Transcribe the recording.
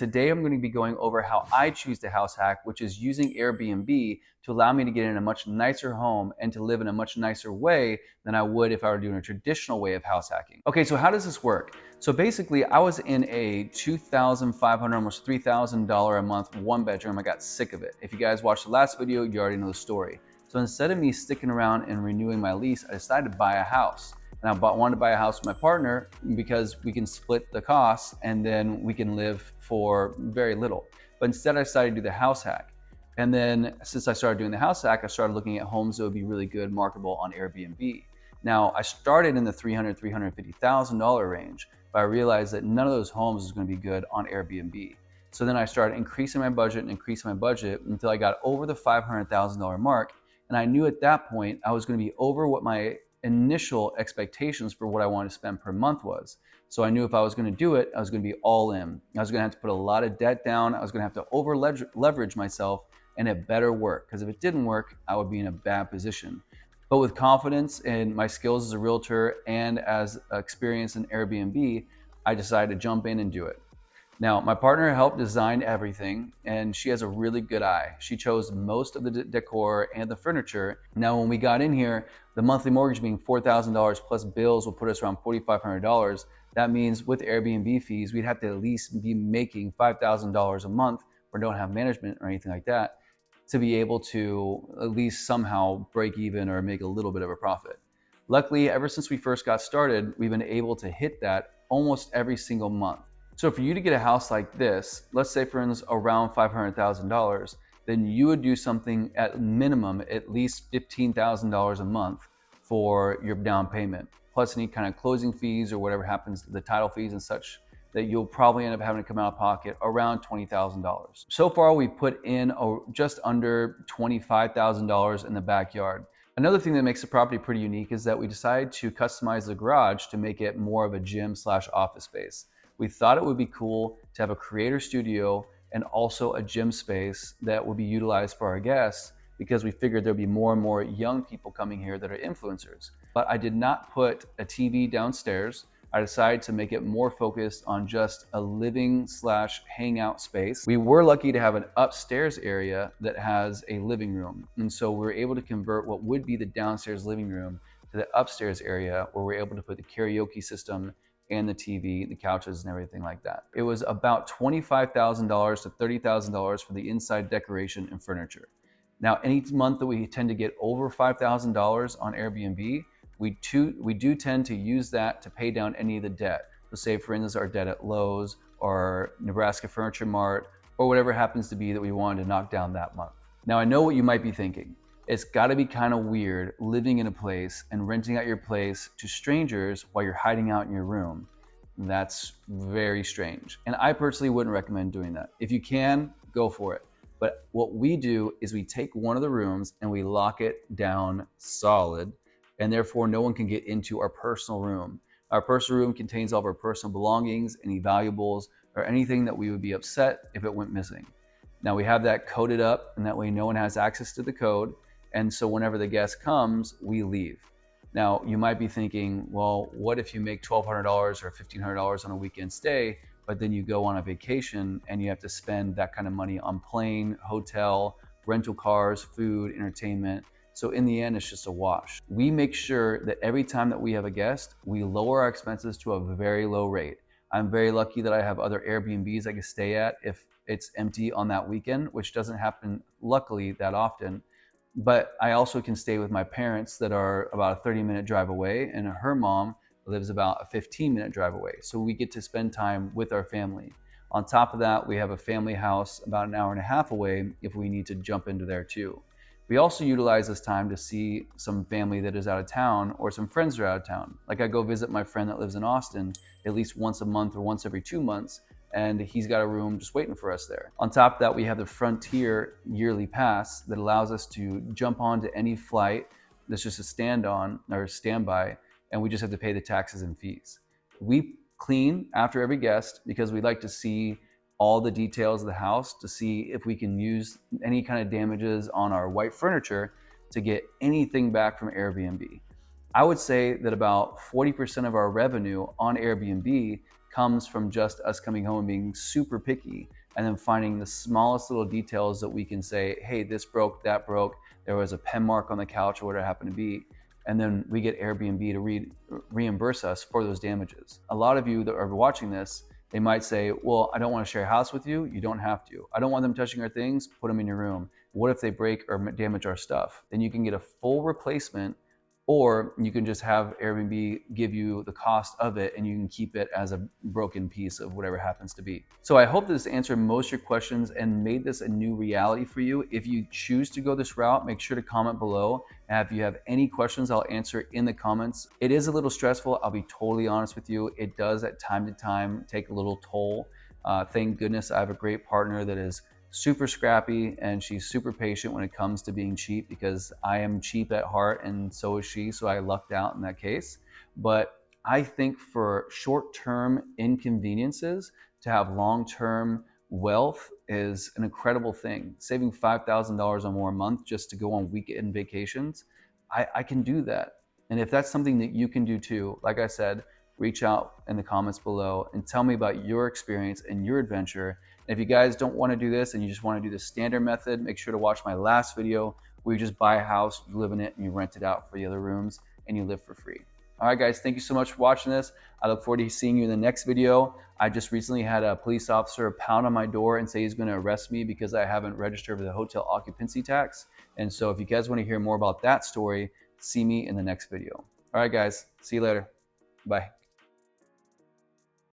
Today, I'm going to be going over how I choose to house hack, which is using Airbnb to allow me to get in a much nicer home and to live in a much nicer way than I would if I were doing a traditional way of house hacking. Okay, so how does this work? So basically, I was in a $2,500, almost $3,000 a month one bedroom. I got sick of it. If you guys watched the last video, you already know the story. So instead of me sticking around and renewing my lease, I decided to buy a house. And I wanted to buy a house with my partner because we can split the costs and then we can live for very little. But instead, I decided to do the house hack. And then since I started doing the house hack, I started looking at homes that would be really good, marketable on Airbnb. Now, I started in the $300,000, $350,000 range, but I realized that none of those homes is going to be good on Airbnb. So then I started increasing my budget until I got over the $500,000 mark. And I knew at that point I was going to be over what my initial expectations for what I wanted to spend per month was. So I knew if I was going to do it, I was going to be all in. I was going to have to put a lot of debt down. I was going to have to over leverage myself, and it better work, because if it didn't work, I would be in a bad position. But with confidence in my skills as a realtor and as experience in Airbnb, I decided to jump in and do it. Now, my partner helped design everything, and she has a really good eye. She chose most of the decor and the furniture. Now, when we got in here, the monthly mortgage being $4,000 plus bills will put us around $4,500. That means with Airbnb fees, we'd have to at least be making $5,000 a month, or don't have management or anything like that, to be able to at least somehow break even or make a little bit of a profit. Luckily, ever since we first got started, we've been able to hit that almost every single month. So for you to get a house like this, let's say for instance around $500,000, then you would do something at minimum at least $15,000 a month for your down payment, plus any kind of closing fees or whatever happens, the title fees and such, that you'll probably end up having to come out of pocket around $20,000. So far, we put in just under $25,000 in the backyard. Another thing that makes the property pretty unique is that we decided to customize the garage to make it more of a gym/office space. We thought it would be cool to have a creator studio and also a gym space that would be utilized for our guests, because we figured there'd be more and more young people coming here that are influencers. But I did not put a TV downstairs. I decided to make it more focused on just a living/hangout space. We were lucky to have an upstairs area that has a living room. And so we were able to convert what would be the downstairs living room to the upstairs area, where we're able to put the karaoke system and the TV, the couches and everything like that. It was about $25,000 to $30,000 for the inside decoration and furniture. Now, any month that we tend to get over $5,000 on Airbnb, we do tend to use that to pay down any of the debt. So say for instance, our debt at Lowe's or Nebraska Furniture Mart, or whatever happens to be that we wanted to knock down that month. Now, I know what you might be thinking. It's gotta be kind of weird living in a place and renting out your place to strangers while you're hiding out in your room. That's very strange. And I personally wouldn't recommend doing that. If you can, go for it. But what we do is we take one of the rooms and we lock it down solid, and therefore no one can get into our personal room. Our personal room contains all of our personal belongings, any valuables, or anything that we would be upset if it went missing. Now we have that coded up, and that way no one has access to the code. And so whenever the guest comes, we leave. Now, you might be thinking, well, what if you make $1,200 or $1,500 on a weekend stay, but then you go on a vacation and you have to spend that kind of money on plane, hotel, rental cars, food, entertainment. So in the end, it's just a wash. We make sure that every time that we have a guest, we lower our expenses to a very low rate. I'm very lucky that I have other Airbnbs I can stay at if it's empty on that weekend, which doesn't happen, luckily, that often. But I also can stay with my parents that are about a 30-minute drive away, and her mom lives about a 15-minute drive away. So we get to spend time with our family. On top of that, we have a family house about an hour and a half away if we need to jump into there too. We also utilize this time to see some family that is out of town, or some friends that are out of town. Like I go visit my friend that lives in Austin at least once a month or once every 2 months, and he's got a room just waiting for us there. On top of that, we have the Frontier yearly pass that allows us to jump onto any flight that's just a stand-on or standby, and we just have to pay the taxes and fees. We clean after every guest because we like to see all the details of the house to see if we can use any kind of damages on our white furniture to get anything back from Airbnb. I would say that about 40% of our revenue on Airbnb comes from just us coming home and being super picky and then finding the smallest little details that we can say, hey, this broke, that broke, there was a pen mark on the couch or whatever it happened to be. And then we get Airbnb to reimburse us for those damages. A lot of you that are watching this, they might say, well, I don't want to share a house with you. You don't have to. I don't want them touching our things. Put them in your room. What if they break or damage our stuff? Then you can get a full replacement, or you can just have Airbnb give you the cost of it and you can keep it as a broken piece of whatever happens to be. So I hope this answered most of your questions and made this a new reality for you. If you choose to go this route, make sure to comment below. And if you have any questions, I'll answer in the comments. It is a little stressful. I'll be totally honest with you. It does at time to time take a little toll. Thank goodness I have a great partner that is super scrappy and she's super patient when it comes to being cheap, because I am cheap at heart and so is she, so I lucked out in that case. But I think for short-term inconveniences, to have long-term wealth is an incredible thing. Saving $5,000 or more a month just to go on weekend vacations, I can do that. And if that's something that you can do too, like I said, reach out in the comments below and tell me about your experience and your adventure. And if you guys don't want to do this and you just want to do the standard method, make sure to watch my last video where you just buy a house, you live in it, and you rent it out for the other rooms and you live for free. All right, guys, thank you so much for watching this. I look forward to seeing you in the next video. I just recently had a police officer pound on my door and say he's going to arrest me because I haven't registered for the hotel occupancy tax. And so if you guys want to hear more about that story, see me in the next video. All right, guys, see you later. Bye.